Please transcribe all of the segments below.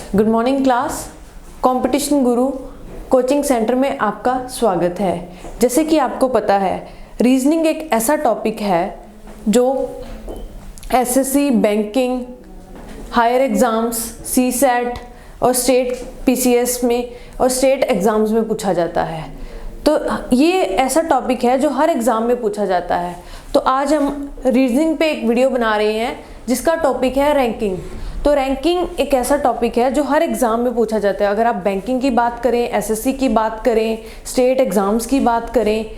Good morning class. Competition गुरु coaching centre में आपका स्वागत है। जैसे कि आपको पता है, रीजनिंग एक ऐसा टॉपिक है जो SSC, banking, higher exams, CSAT और स्टेट पीसीएस में और स्टेट एग्ज़ाम्स में पूछा जाता है। तो ये ऐसा टॉपिक है जो हर एग्ज़ाम में पूछा जाता है। तो आज हम रीजनिंग पे एक वीडियो बना रहे हैं जिसका टॉपिक है रैंकिंग। तो रैंकिंग एक ऐसा टॉपिक है जो हर एग्ज़ाम में पूछा जाता है। अगर आप बैंकिंग की बात करें, एसएससी की बात करें, स्टेट एग्ज़ाम्स की बात करें,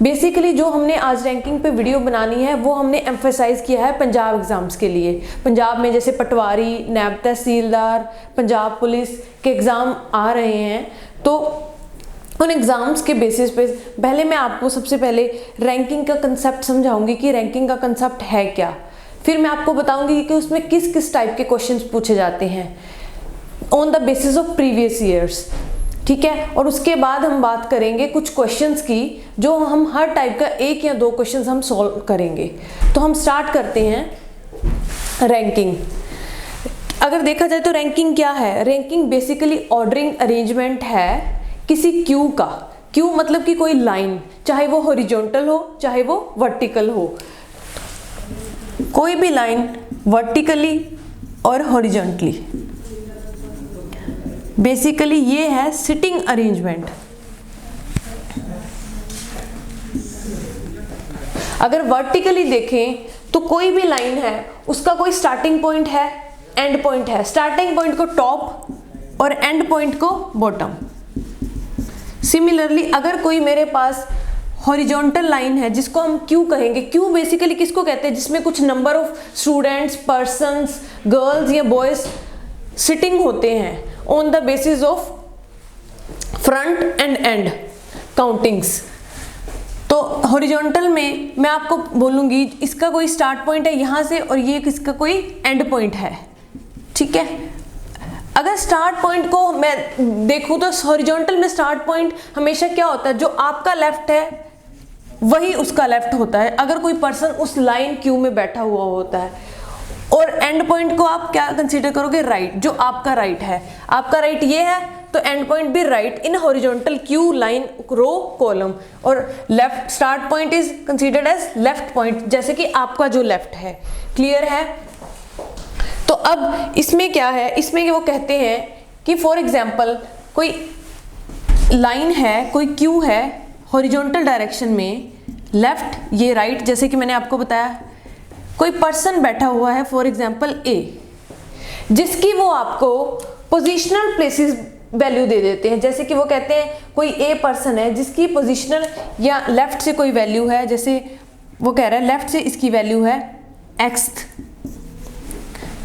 बेसिकली जो हमने आज रैंकिंग पे वीडियो बनानी है वो हमने एम्फेसाइज किया है पंजाब एग्ज़ाम्स के लिए। पंजाब में जैसे पटवारी, नैब तहसीलदार, पंजाब पुलिस के एग्ज़ाम आ रहे हैं, तो उन एग्ज़ाम्स के बेसिस पे पहले मैं आपको सबसे पहले रैंकिंग का कंसेप्ट समझाऊंगी कि रैंकिंग का कंसेप्ट है क्या। फिर मैं आपको बताऊंगी कि उसमें किस किस टाइप के क्वेश्चंस पूछे जाते हैं on the basis of previous years, ठीक है। और उसके बाद हम बात करेंगे कुछ क्वेश्चंस की जो हम हर टाइप का एक या दो क्वेश्चंस हम सॉल्व करेंगे। तो हम स्टार्ट करते हैं रैंकिंग। अगर देखा जाए तो रैंकिंग क्या है? रैंकिंग बेसिकली ऑर्डरिंग अरेंजमेंट है किसी क्यू का। क्यू मतलब कि कोई लाइन, चाहे वो हॉरिजॉन्टल हो चाहे वो वर्टिकल हो, कोई भी लाइन वर्टिकली और हॉरिजॉन्टली, बेसिकली ये है सिटिंग अरेंजमेंट। अगर वर्टिकली देखें तो कोई भी लाइन है उसका कोई स्टार्टिंग पॉइंट है, एंड पॉइंट है। स्टार्टिंग पॉइंट को टॉप और एंड पॉइंट को बॉटम। सिमिलरली अगर कोई मेरे पास हॉरिजॉन्टल लाइन है जिसको हम क्यू कहेंगे। क्यू बेसिकली किसको कहते हैं? जिसमें कुछ number of students, persons, girls या बॉयज सिटिंग होते हैं on the basis of front end and countings. तो हॉरिजॉन्टल में मैं आपको बोलूंगी इसका कोई स्टार्ट पॉइंट है यहाँ से और ये किसका कोई एंड पॉइंट है, ठीक है। अगर स्टार्ट पॉइंट को मैं देखूं तो हॉरिजॉन्टल में स्टार्ट पॉइंट हमेशा क्या होता है? जो आपका लेफ्ट है वही उसका लेफ्ट होता है, अगर कोई पर्सन उस लाइन क्यू में बैठा हुआ होता है। और एंड पॉइंट को आप क्या कंसीडर करोगे? राइट, जो आपका राइट है। आपका राइट ये है तो एंड पॉइंट भी right in horizontal queue line row column. और left start point is considered as left point, जैसे कि आपका जो लेफ्ट है। क्लियर है? तो अब इसमें क्या है, इसमें वो कहते हैं कि फॉर एग्जाम्पल कोई लाइन है, कोई क्यू है हॉरिजॉन्टल डायरेक्शन में, लेफ्ट ये राइट, जैसे कि मैंने आपको बताया। कोई पर्सन बैठा हुआ है फॉर एग्जाम्पल ए, जिसकी वो आपको पोजिशनल प्लेसेस वैल्यू दे देते हैं। जैसे कि वो कहते हैं कोई ए पर्सन है जिसकी पोजिशनल या लेफ्ट से कोई वैल्यू है, जैसे वो कह रहा है लेफ्ट से इसकी वैल्यू है एक्स,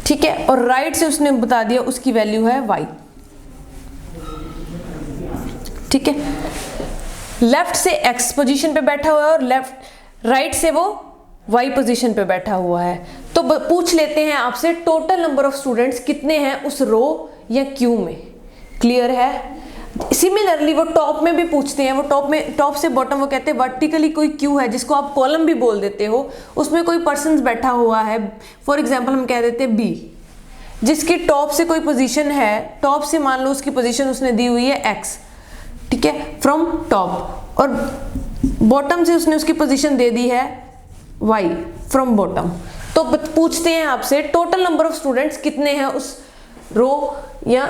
ठीक है, और राइट से उसने बता दिया उसकी वैल्यू है वाई, ठीक है। लेफ्ट से एक्स पोजीशन पे बैठा हुआ है और राइट से वो वाई पोजीशन पे बैठा हुआ है। तो पूछ लेते हैं आपसे टोटल नंबर ऑफ स्टूडेंट्स कितने हैं उस रो या क्यू में। क्लियर है? सिमिलरली वो टॉप में भी पूछते हैं। वो टॉप से बॉटम वो कहते हैं वर्टिकली कोई क्यू है जिसको आप कॉलम भी बोल देते हो, उसमें कोई पर्सन बैठा हुआ है, फॉर एग्जाम्पल हम कह देते हैं बी, जिसकी टॉप से कोई पोजीशन है, टॉप से मान लो उसकी पोजीशन उसने दी हुई है एक्स, ठीक है, फ्रॉम टॉप, और बॉटम से उसने उसकी पोजीशन दे दी है वाई फ्रॉम बॉटम। तो पूछते हैं आपसे टोटल नंबर ऑफ स्टूडेंट्स कितने हैं उस रो या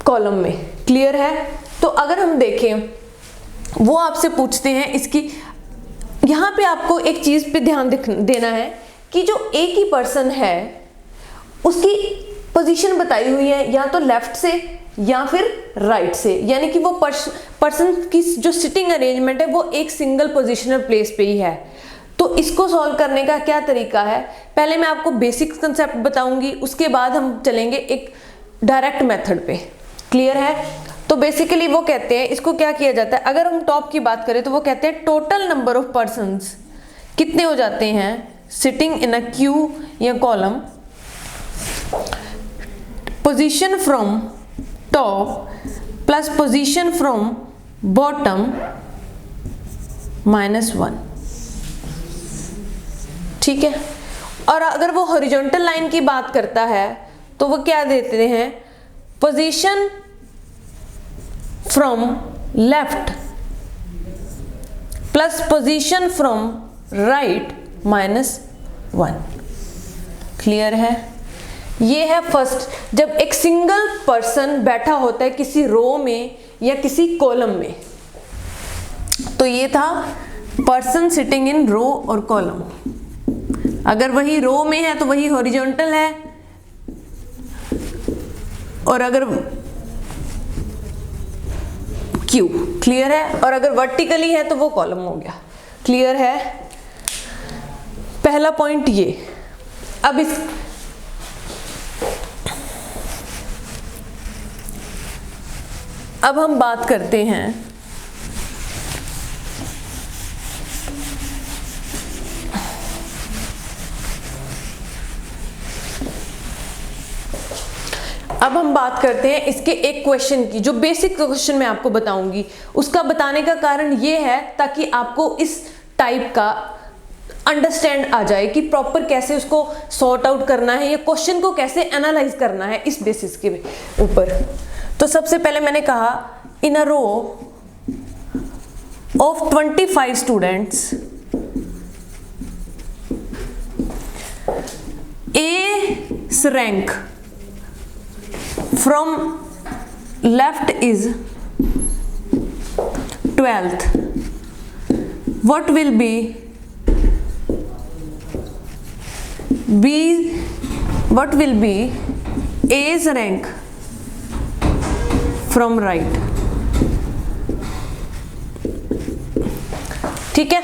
कॉलम में। क्लियर है? तो अगर हम देखें वो आपसे पूछते हैं इसकी, यहाँ पे आपको एक चीज पे ध्यान देना है कि जो एक ही पर्सन है उसकी पोजीशन बताई हुई है या तो लेफ्ट से या फिर राइट से, यानी कि वो पर्सन की जो सिटिंग अरेंजमेंट है वो एक सिंगल पोजिशनल प्लेस पे ही है। तो इसको सॉल्व करने का क्या तरीका है? पहले मैं आपको बेसिक कंसेप्ट बताऊंगी, उसके बाद हम चलेंगे एक डायरेक्ट मेथड पे। क्लियर है? तो बेसिकली वो कहते हैं इसको क्या किया जाता है, अगर हम टॉप की बात करें तो वो कहते हैं टोटल नंबर ऑफ पर्सन्स कितने हो जाते हैं सिटिंग इन अ क्यू या column, position from top plus position from bottom -1, ठीक है। और अगर वो हॉरिजॉन्टल लाइन की बात करता है तो वो क्या देते हैं, position from left plus position from right -1। Clear है? ये है फर्स्ट, जब एक सिंगल पर्सन बैठा होता है किसी रो में या किसी कॉलम में। तो ये था पर्सन सिटिंग इन रो और कॉलम। अगर वही रो में है तो वही हॉरिजॉन्टल है, और अगर क्यू। क्लियर है? और अगर वर्टिकली है तो वो कॉलम हो गया। क्लियर है? पहला पॉइंट ये। अब अब हम बात करते हैं इसके एक क्वेश्चन की, जो बेसिक क्वेश्चन मैं आपको बताऊंगी। उसका बताने का कारण ये है ताकि आपको इस टाइप का अंडरस्टैंड आ जाए कि प्रॉपर कैसे उसको सॉर्ट आउट करना है या क्वेश्चन को कैसे एनालाइज करना है इस बेसिस के ऊपर। तो सबसे पहले मैंने कहा, in a row of 25 students, A's rank from left is 12th. What will be A's rank from right? ठीक है?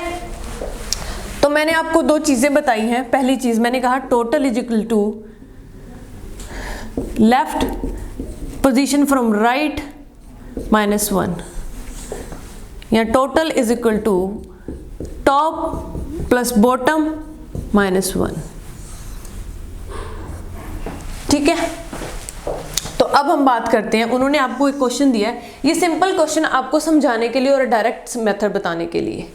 तो मैंने आपको दो चीजें बताई हैं। पहली चीज मैंने कहा total is equal to left position from right -1, या total is equal to top plus bottom -1। ठीक है? तो अब हम बात करते हैं, उन्होंने आपको एक क्वेश्चन दिया है। ये सिंपल क्वेश्चन आपको समझाने के लिए और डायरेक्ट मेथड बताने के लिए।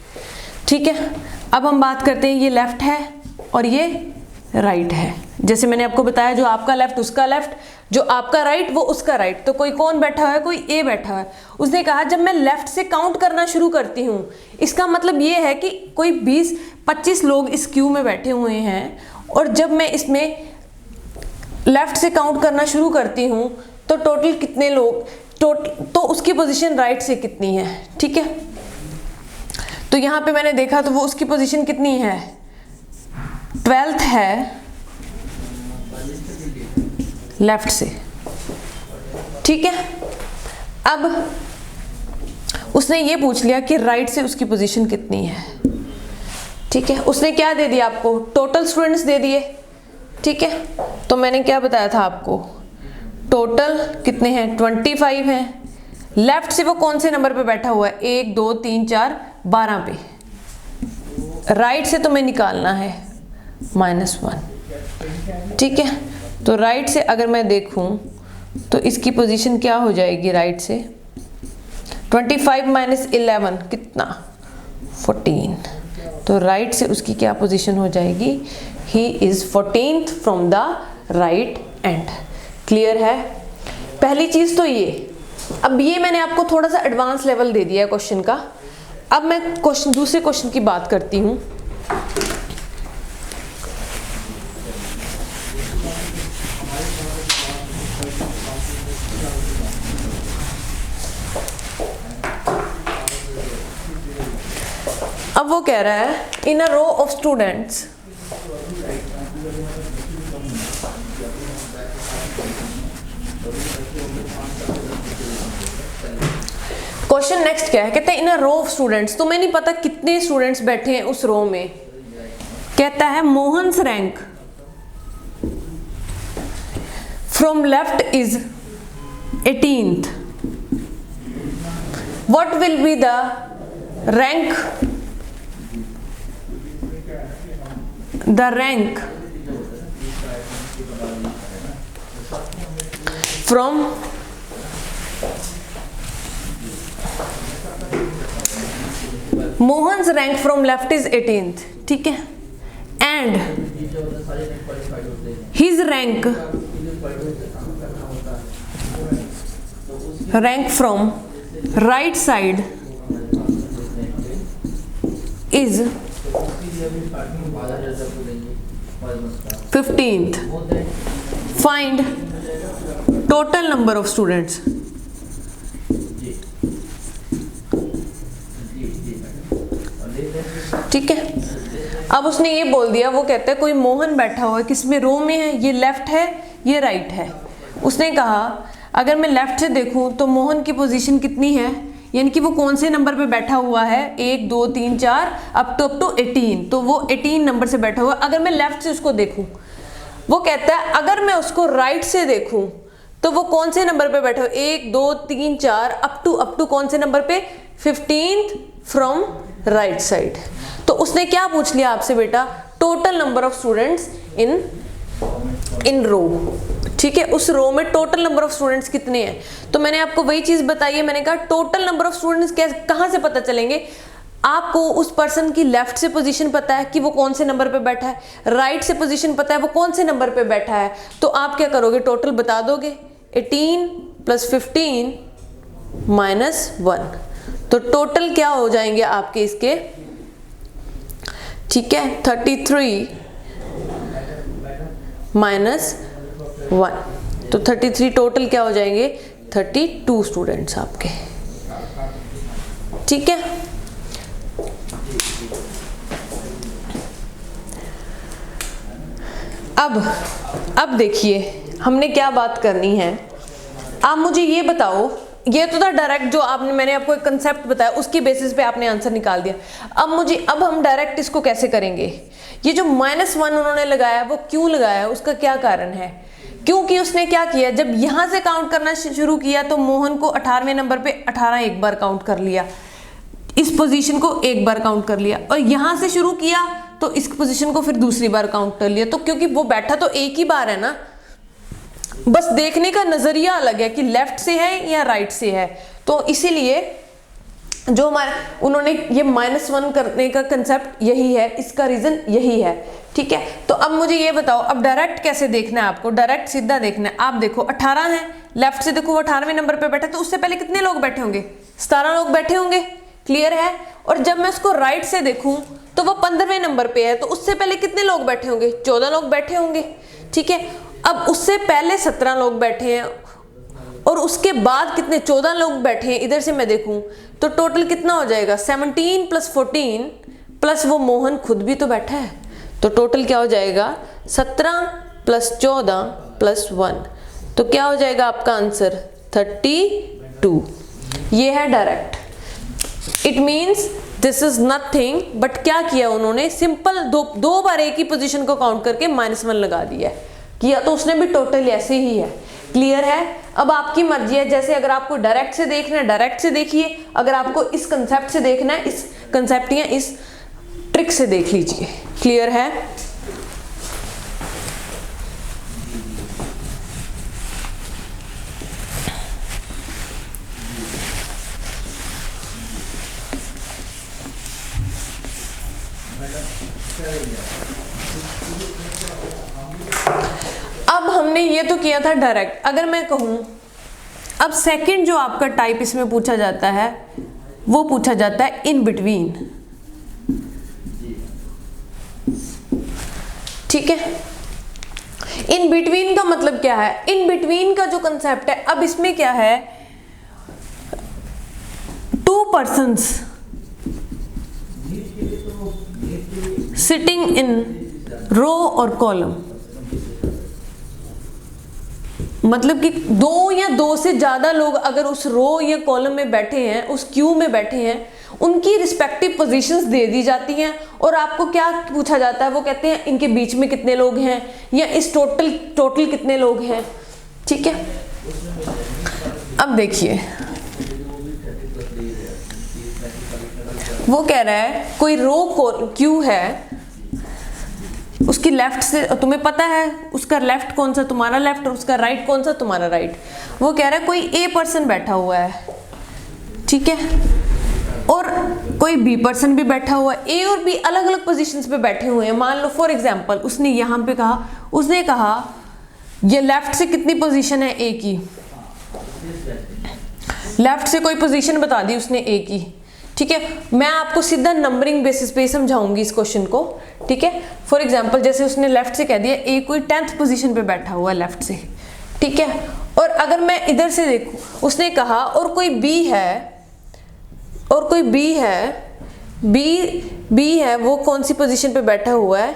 ठीक है? अब हम बात करते हैं, ये लेफ्ट है और ये राइट है। जैसे मैंने आपको बताया, जो आपका लेफ्ट उसका लेफ्ट, जो आपका राइट वो उसका राइट। तो कोई कौन बैठा हुआ है? कोई ए बैठा है। उसने कहा जब मैं लेफ्ट से काउंट करना शुरू करती हूँ, इसका मतलब ये है कि कोई 20-25 लोग इस क्यू में बैठे हुए हैं, और जब मैं इसमें लेफ्ट से काउंट करना शुरू करती हूँ तो टोटल कितने लोग, तो उसकी पोजीशन राइट से कितनी है। ठीक है? तो यहां पे मैंने देखा तो वो उसकी पोजीशन कितनी है, 12th है लेफ्ट से। ठीक है? अब उसने ये पूछ लिया कि राइट से उसकी पोजीशन कितनी है। ठीक है? उसने क्या दे दिया आपको? टोटल स्टूडेंट्स दे दिए। ठीक है? तो मैंने क्या बताया था आपको, टोटल कितने हैं? 25 हैं। लेफ्ट से वो कौन से नंबर पे बैठा हुआ है? 1 2 3 4 12 पे। राइट से तुम्हें निकालना है -1। ठीक है? तो राइट से अगर मैं देखूं तो इसकी पोजीशन क्या हो जाएगी? राइट से 25 - 11 कितना? 14। तो राइट से उसकी क्या पोजीशन हो जाएगी? He is 14th from the right and. Clear है? पहली चीज तो ये। अब ये मैंने आपको थोड़ा सा एडवांस लेवल दे दिया है क्वेश्चन का। अब मैं दूसरे क्वेश्चन की बात करती हूं। अब वो कह रहा है, in a row of students question next क्या है? कहते हैं इन अ रो ऑफ स्टूडेंट्स। तुम्हें नहीं पता कितने स्टूडेंट्स बैठे हैं उस रो में। कहता है Mohan's rank from left is 18th। What will be the rank from Mohan's rank from left is 18th। ठीक है? And his rank rank from right side is 15th. Find total number of students. ठीक है, अब उसने ये बोल दिया, वो कहता है कोई मोहन बैठा हुआ है, किसमें रो में है, ये लेफ्ट है ये राइट है। उसने कहा अगर मैं लेफ्ट से देखूं तो मोहन की पोजीशन कितनी है, यानी कि वो कौन से नंबर पे बैठा हुआ है, 1 2 3 4 अप टू 18, तो वो 18 नंबर से बैठा हुआ। अगर मैं लेफ्ट से उसको देखूं, वो कहता है अगर मैं उसको राइट से देखूं तो वो कौन से नंबर पे बैठा हुआ, 1 2 3 4 अप टू कौन से नंबर पे, 15th फ्रॉम राइट साइड। तो उसने क्या पूछ लिया आपसे बेटा, total number of students in row. ठीक है, उस रो में टोटल नंबर ऑफ स्टूडेंट्स कितने हैं। तो मैंने आपको वही चीज बताई है, मैंने कहा टोटल नंबर ऑफ स्टूडेंट्स कहां से पता चलेंगे, आपको उस पर्सन की लेफ्ट से पोजीशन पता है कि वो कौन से नंबर पे बैठा है, राइट से पोजीशन पता है वो कौन से नंबर पे बैठा है, तो आप क्या करोगे, टोटल बता दोगे, 18 + 15 - 1, तो टोटल क्या हो जाएंगे आपके इसके, ठीक है, 33 - 1, तो 33 टोटल क्या हो जाएंगे, 32 स्टूडेंट्स आपके। ठीक है, अब देखिए हमने क्या बात करनी है। आप मुझे ये बताओ, ये तो था डायरेक्ट जो आपने, मैंने आपको एक कंसेप्ट बताया उसकी बेसिस पे आपने आंसर निकाल दिया। अब हम डायरेक्ट इसको कैसे करेंगे। ये जो -1 उन्होंने लगाया वो क्यों लगाया, उसका क्या कारण है, क्योंकि उसने क्या किया, जब यहां से काउंट करना शुरू किया तो मोहन को 18वें नंबर पे 18 एक बार काउंट कर लिया, इस पोजीशन को एक बार काउंट कर लिया, और यहां से शुरू किया तो इस पोजीशन को फिर दूसरी बार काउंट कर लिया। तो क्योंकि वो बैठा तो एक ही बार है ना, बस देखने का नजरिया अलग है कि लेफ्ट से है या राइट से है, तो इसीलिए जो हमारे उन्होंने ये -1 करने का कंसेप्ट यही है, इसका रीजन यही है। ठीक है, तो अब मुझे ये बताओ, अब डायरेक्ट कैसे देखना है आपको, डायरेक्ट सीधा देखना है। आप देखो 18 है, लेफ्ट से देखो वो 18वें नंबर पे बैठा, तो उससे पहले कितने लोग बैठे होंगे, 17 लोग बैठे होंगे, क्लियर है। और जब मैं उसको राइट से देखूं तो वो 15वें नंबर पे है, तो उससे पहले कितने लोग बैठे होंगे, 14 लोग बैठे होंगे। ठीक है, अब उससे पहले 17 लोग बैठे हैं और उसके बाद कितने, 14 लोग बैठे हैं। इधर से मैं देखूं तो टोटल कितना हो जाएगा, 17 + 14 प्लस वो मोहन खुद भी तो बैठा है, तो टोटल क्या हो जाएगा, 17 + 14 + 1, तो क्या हो जाएगा आपका आंसर, 32। ये है direct, it means this is nothing but क्या किया उन्होंने, सिंपल दो बार एक ही पोजीशन को काउंट करके -1 लगा दिया है, किया तो उसने भी टोटल ऐसे ही है। क्लियर है, अब आपकी मर्जी है, जैसे अगर आपको डायरेक्ट से देखना है डायरेक्ट से देखिए, अगर आपको इस कंसेप्ट से देखना है इस कंसेप्ट या इस ट्रिक से देख लीजिए। क्लियर है, अब हमने ये तो किया था डायरेक्ट। अगर मैं कहूं अब सेकंड जो आपका टाइप इसमें पूछा जाता है वो पूछा जाता है इन बिटवीन। ठीक है, इन बिटवीन का मतलब क्या है, इन बिटवीन का जो कंसेप्ट है, अब इसमें क्या है, 2 persons सिटिंग इन रो और कॉलम, मतलब कि 2 या 2 से ज्यादा लोग अगर उस रो या कॉलम में बैठे हैं, उस क्यू में बैठे हैं, उनकी रिस्पेक्टिव पोजीशंस दे दी जाती हैं और आपको क्या पूछा जाता है, वो कहते हैं इनके बीच में कितने लोग हैं या इस टोटल कितने लोग हैं। ठीक है, अब देखिए वो कह रहा है कोई रो क्यू है, उसकी लेफ्ट से तुम्हें पता है उसका लेफ्ट कौन सा, तुम्हारा लेफ्ट, और उसका राइट कौन सा, तुम्हारा राइट। वो कह रहा है कोई ए पर्सन बैठा हुआ है, ठीक है, और कोई बी पर्सन भी बैठा हुआ है। ए और बी अलग अलग पोजीशंस पे बैठे हुए हैं। मान लो फॉर एग्जांपल उसने यहाँ पे कहा, उसने कहा ये लेफ्ट से कितनी पोजीशन है ए की, लेफ्ट से कोई पोजीशन बता दी उसने ए की, ठीक है। मैं आपको सीधा नंबरिंग बेसिस पे समझाऊंगी इस क्वेश्चन को, ठीक है। फॉर एग्जांपल जैसे उसने लेफ्ट से कह दिया ए कोई 10th पोजीशन पे बैठा हुआ है लेफ्ट से, ठीक है। और अगर मैं इधर से देखूं, उसने कहा और कोई बी है, और कोई बी है, बी है, वो कौन सी पोजीशन पे बैठा हुआ है?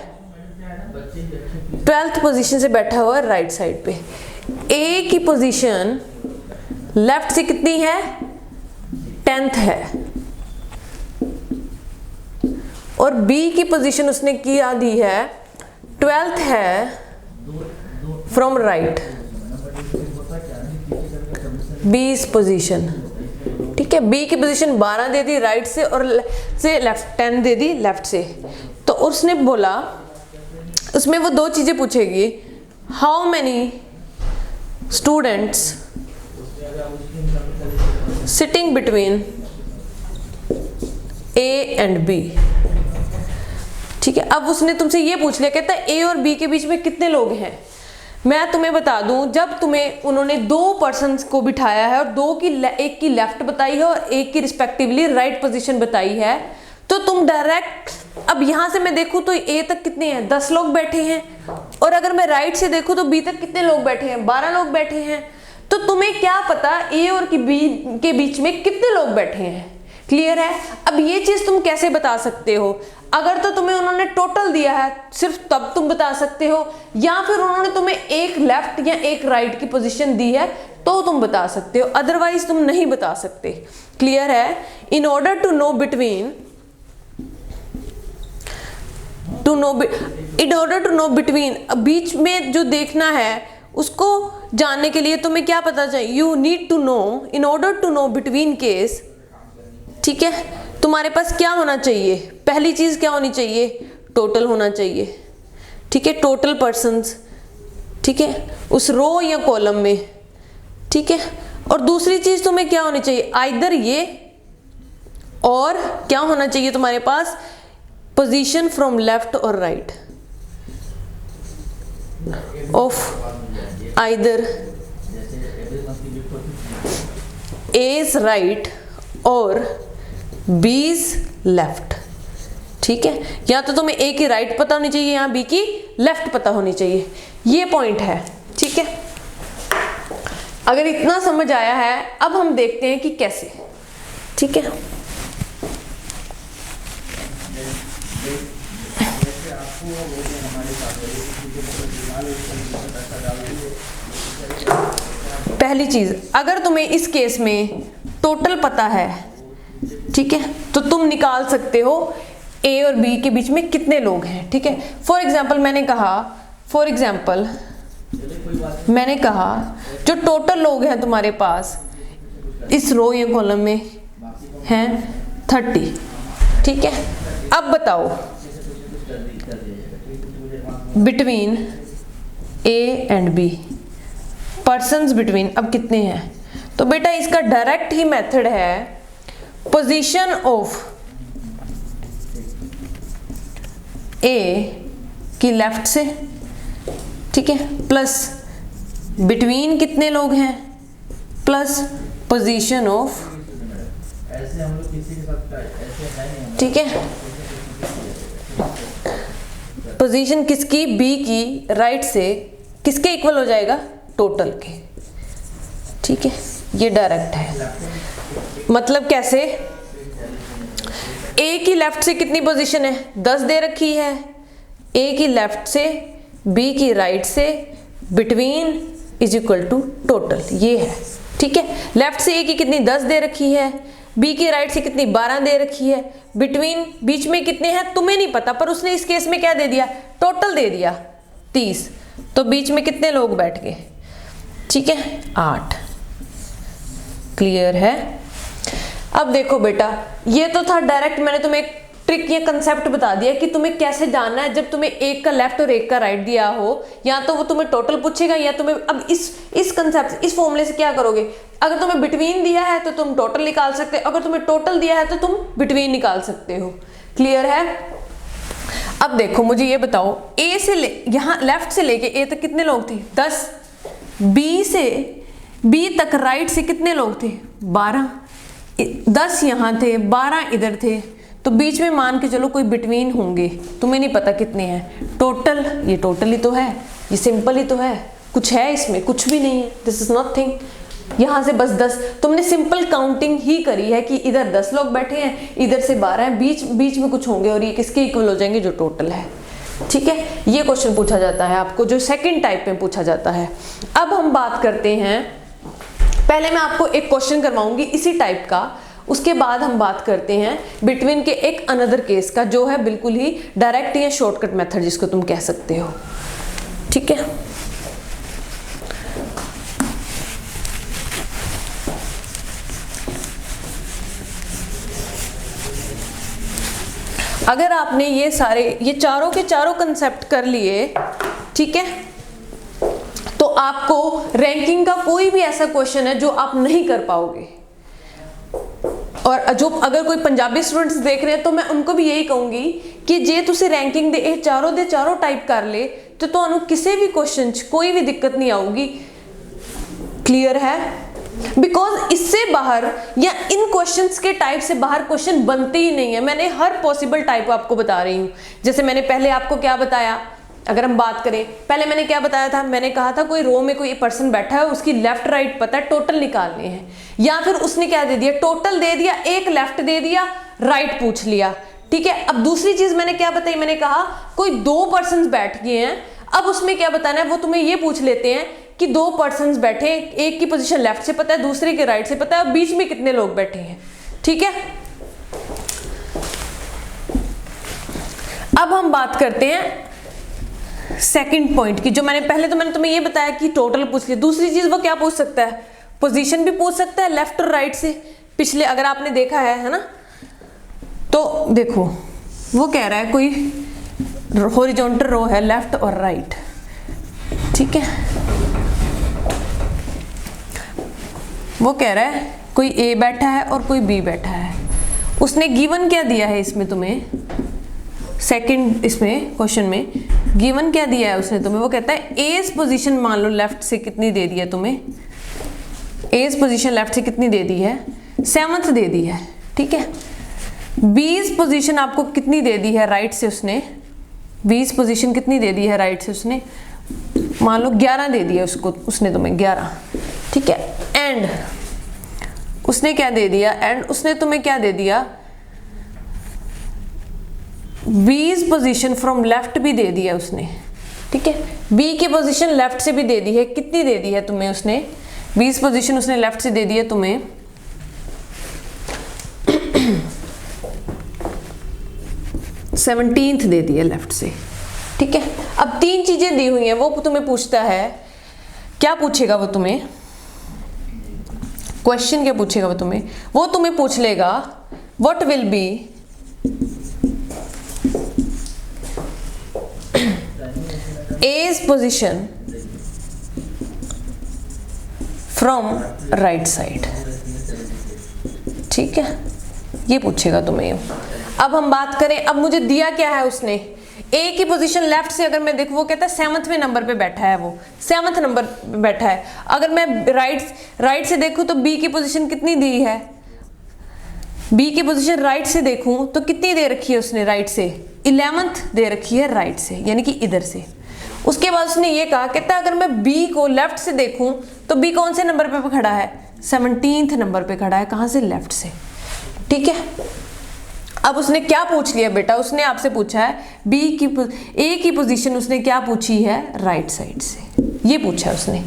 12th पोजीशन से बैठा हुआ है राइट साइड पे। ए की पोजीशन लेफ्ट से कितनी है? 10th है, और बी की पोजीशन उसने क्या दी है? 12th है from right, B is position, ठीक है। बी की पोजीशन 12 दे दी राइट से, और से लेफ्ट 10 दे दी लेफ्ट से। तो उसने बोला, उसमें वो दो चीजें पूछेगी, how many students sitting between A and B, ठीक है। अब उसने तुमसे ये पूछ लिया, कहता है ए और बी के बीच में कितने लोग हैं। मैं तुम्हें बता दूं, जब तुम्हें उन्होंने दो पर्सन्स को बिठाया है और एक की लेफ्ट बताई है और एक की रिस्पेक्टिवली राइट पोजीशन बताई है, तो तुम डायरेक्ट, अब यहां से मैं देखूं तो ए तक कितने हैं? 10 लोग बैठे हैं, और अगर मैं राइट से देखूं तो बी तक कितने लोग बैठे हैं? 12 लोग बैठे हैं। तो तुम्हें क्या पता ए और बी के बीच में कितने लोग बैठे हैं? क्लियर है? अब ये चीज तुम कैसे बता सकते हो? अगर तो तुम्हें उन्होंने टोटल दिया है सिर्फ तब तुम बता सकते हो, या फिर उन्होंने तुम्हें एक लेफ्ट या एक राइट की पोजीशन दी है तो तुम बता सकते हो, अदरवाइज तुम नहीं बता सकते। क्लियर है? In order to know between, बीच में जो देखना है उसको जानने के लिए तुम्हें क्या पता चाहिए? You need to know, in order to know between case, ठीक है। तुम्हारे पास क्या होना चाहिए? पहली चीज क्या होनी चाहिए? टोटल होना चाहिए, ठीक है। टोटल पर्सन्स, ठीक है, उस रो या कॉलम में, ठीक है। और दूसरी चीज तुम्हें क्या होनी चाहिए? आइदर ये, और क्या होना चाहिए तुम्हारे पास? पोजीशन फ्रॉम लेफ्ट और right of either A is right और बी इज लेफ्ट, ठीक है। या तो तुम्हें ए की राइट पता होनी चाहिए या बी की लेफ्ट पता होनी चाहिए, ये पॉइंट है, ठीक है। अगर इतना समझ आया है, अब हम देखते हैं कि कैसे, ठीक है। पहली चीज, अगर तुम्हें इस केस में टोटल पता है, ठीक है, तो तुम निकाल सकते हो ए और बी के बीच में कितने लोग हैं, ठीक है। फॉर एग्जाम्पल मैंने कहा जो टोटल लोग हैं तुम्हारे पास इस रो या कॉलम में हैं 30, ठीक है। अब बताओ between A and B, persons between अब कितने हैं? तो बेटा इसका डायरेक्ट ही मेथड है, पोजीशन ऑफ ए की लेफ्ट से, ठीक है, प्लस बिटवीन कितने लोग हैं, प्लस पोजीशन ऑफ, ठीक है, पोजीशन किसकी? बी की राइट से, किसके इक्वल हो जाएगा? टोटल के, ठीक है। ये डायरेक्ट है, मतलब कैसे? ए की लेफ्ट से कितनी पोजीशन है? 10 दे रखी है। ए की लेफ्ट से, बी की राइट से, between is equal to total, ये है, ठीक है। लेफ्ट से ए की कितनी? 10 दे रखी है, बी की राइट से कितनी? 12 दे रखी है। बिटवीन बीच में कितने हैं तुम्हें नहीं पता, पर उसने इस केस में क्या दे दिया? टोटल दे दिया 30, तो बीच में कितने लोग बैठ गए? ठीक है, 8। क्लियर है? अब देखो बेटा, ये तो था डायरेक्ट, मैंने तुम्हें एक ट्रिक या कंसेप्ट बता दिया कि तुम्हें कैसे जानना है जब तुम्हें एक का लेफ्ट और एक का राइट दिया हो, या तो वो तुम्हें टोटल पूछेगा या तुम्हें, अब इस कंसेप्ट, इस फॉर्मूले से क्या करोगे? अगर तुम्हें बिटवीन दिया है तो तुम टोटल निकाल सकते हो, अगर तुम्हें टोटल दिया है तो तुम बिटवीन निकाल सकते हो। क्लियर है? अब देखो मुझे ये बताओ, ए से यहाँ लेफ्ट से लेके ए तक कितने लोग थे? 10। बी से बी तक राइट से कितने लोग थे, 12, 10 यहाँ थे, 12 इधर थे, तो बीच में मान के चलो कोई बिटवीन होंगे, तुम्हें नहीं पता कितने हैं टोटल, ये टोटल ही तो है, ये सिंपल ही तो है, कुछ है इसमें, कुछ भी नहीं है, दिस इज नथिंग। यहाँ से बस 10, तुमने सिंपल काउंटिंग ही करी है कि इधर 10 लोग बैठे हैं, इधर से 12 हैं, बीच में कुछ होंगे और ये किसके इक्वल हो जाएंगे, जो टोटल है। ठीक है, ये क्वेश्चन पूछा जाता है आपको, जो सेकंड टाइप में पूछा जाता है। अब हम बात करते हैं, पहले मैं आपको एक क्वेश्चन करवाऊंगी इसी टाइप का, उसके बाद हम बात करते हैं बिटवीन के एक अनदर केस का, जो है बिल्कुल ही डायरेक्ट या शॉर्टकट मेथड जिसको तुम कह सकते हो। ठीक है, अगर आपने ये चारों के चारों कंसेप्ट कर लिए, ठीक है, तो आपको रैंकिंग का कोई भी ऐसा क्वेश्चन है जो आप नहीं कर पाओगे। और जो अगर कोई पंजाबी स्टूडेंट्स देख रहे हैं तो मैं उनको भी यही कहूंगी कि जे तुसी रैंकिंग दे चारों टाइप कर ले तो ਤੁਹਾਨੂੰ किसी भी क्वेश्चन कोई भी दिक्कत नहीं आऊगी। क्लियर है? बिकॉज इससे बाहर या इन क्वेश्चंस के टाइप से बाहर क्वेश्चन बनते ही नहीं है। मैंने हर पॉसिबल टाइप आपको बता रही हूँ। जैसे मैंने पहले आपको क्या बताया, अगर हम बात करें, पहले मैंने क्या बताया था, मैंने कहा था कोई रो में कोई पर्सन बैठा है, उसकी लेफ्ट राइट पता है, टोटल निकालने हैं। या फिर उसने क्या दे दिया, टोटल दे दिया, एक लेफ्ट दे दिया, राइट पूछ लिया। ठीक है, अब दूसरी चीज मैंने क्या बताई, मैंने कहा कोई 2 पर्सन बैठ गए हैं, अब उसमें क्या बताना है, वो तुम्हें ये पूछ लेते हैं कि 2 पर्सन बैठे, एक की पोजीशन लेफ्ट से पता है, दूसरे के राइट से पता है, बीच में कितने लोग बैठे हैं। ठीक है, अब हम बात करते हैं सेकंड पॉइंट की, जो मैंने तुम्हें ये बताया कि टोटल पूछ लिया। दूसरी चीज वो क्या पूछ सकता है, पोजीशन भी पूछ सकता है लेफ्ट और राइट से। पिछले अगर आपने देखा है ना, तो देखो वो कह रहा है कोई हॉरिजॉन्टल रो है, लेफ्ट और राइट। ठीक है, वो कह रहा है कोई ए बैठा है और कोई बी बैठा है। उसने गिवन क्या दिया है इसमें तुम्हें, सेकंड इसमें क्वेश्चन में गिवन क्या दिया है उसने तुम्हें, वो कहता है एज पोजीशन मान लो लेफ्ट से कितनी दे दी है तुम्हें, एज पोजीशन लेफ्ट से कितनी दे दी है, 7th दे दी है। ठीक है, बीज पोजीशन आपको कितनी दे दी है राइट से, उसने बीज पोजीशन कितनी दे दी है राइट से, उसने मान लो 11 दे दिया उसने तुम्हें 11। ठीक है, एंड उसने क्या दे दिया, एंड उसने तुम्हें क्या दे दिया, बीज पोजीशन फ्रॉम लेफ्ट भी दे दिया उसने। ठीक है, बी की पोजीशन लेफ्ट से भी दे दी है, कितनी दे दी है तुम्हें उसने, बीज पोजीशन उसने लेफ्ट से दे दी है तुम्हें 17th दे दी है लेफ्ट से। ठीक है, अब 3 चीजें दी हुई हैं, वो तुम्हें पूछता है, क्या पूछेगा वो तुम्हें, क्वेश्चन क्या पूछेगा वो तुम्हें पूछ लेगा what will be A's position from right side. ठीक है, ये पूछेगा तुम्हें। अब हम बात करें, अब मुझे दिया क्या है उसने, ए की पोजीशन लेफ्ट से अगर मैं देखूं, वो कहता है 7वें नंबर पे बैठा है, वो 7th नंबर पे बैठा है। अगर मैं राइट से देखूं तो बी की पोजीशन कितनी दी है, बी की पोजीशन राइट से देखूं तो कितनी दे रखी है उसने राइट से, 11th दे रखी है राइट से, यानी कि इधर से। उसके बाद उसने ये कहा, कहता है अगर मैं बी को लेफ्ट से देखूं तो बी कौन से नंबर पे खड़ा है, 17th नंबर पे खड़ा है, कहां से, लेफ्ट से। ठीक है, अब उसने क्या पूछ लिया बेटा, उसने आपसे पूछा है ए की पोजीशन उसने क्या पूछी है, राइट साइड से, ये पूछा है उसने।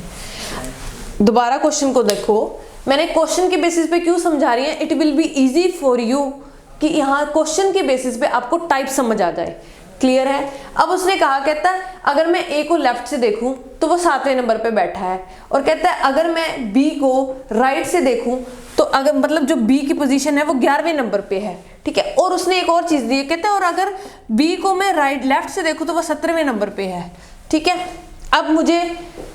दोबारा क्वेश्चन को देखो, मैंने क्वेश्चन के बेसिस पे क्यों समझा रही है, it will be easy for you कि यहाँ क्वेश्चन के बेसिस पे आपको टाइप समझ आ जाए। क्लियर है? अब उसने कहा, कहता है अगर मैं ए को लेफ्ट से देखूं तो वो 7वें नंबर पे बैठा है, और कहता है अगर मैं बी को राइट से देखूं तो अगर मतलब जो बी की पोजीशन है वो 11वें नंबर पे है। ठीक है, और उसने एक और चीज दी है, कहता है और अगर बी को मैं लेफ्ट से देखूं तो वो 17वें नंबर पे है। ठीक है, अब मुझे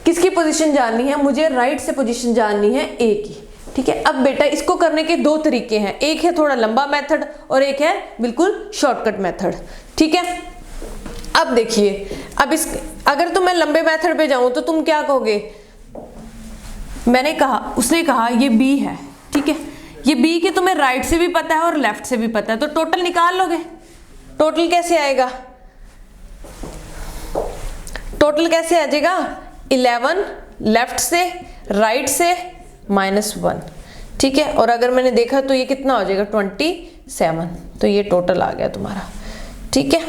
किसकी पोजीशन जाननी है, मुझे राइट से पोजीशन जाननी है ए की। ठीक है, अब बेटा इसको करने के 2 तरीके हैं, एक है थोड़ा लंबा मेथड और एक है बिल्कुल शॉर्टकट मेथड। ठीक है, अब देखिए, अब अगर तो मैं लंबे मेथड पे जाऊं तो तुम क्या कहोगे, मैंने कहा, उसने कहा ये बी है, ठीक है, ये बी की तुम्हें राइट से भी पता है और लेफ्ट से भी पता है, तो टोटल निकाल लोगे। टोटल कैसे आएगा, टोटल कैसे आ जाएगा, 11 लेफ्ट से राइट से -1, ठीक है, और अगर मैंने देखा तो ये कितना हो जाएगा 27, तो ये टोटल आ गया तुम्हारा, ठीक है।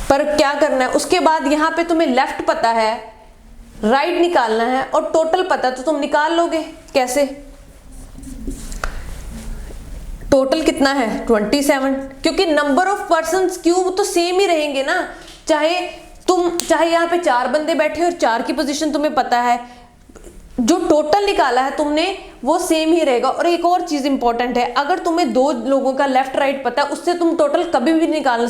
पर क्या करना है उसके बाद, यहाँ पे तुम्हें लेफ्ट पता है, राइट निकालना है और टोटल पता, तो तुम निकाल लोगे। कैसे, टोटल कितना है 27, क्योंकि नंबर ऑफ पर्सन्स क्यूब तो सेम ही रहेंगे ना, चाहे यहाँ पे 4 बंदे बैठे और 4 की पोजीशन तुम्हें पता है, जो टोटल निकाला है तुमने वो सेम ही रहेगा। और एक और चीज इंपॉर्टेंट है, अगर तुम्हें 2 लोगों का लेफ्ट राइट पता है, उससे तुम टोटल कभी भी नहीं निकाल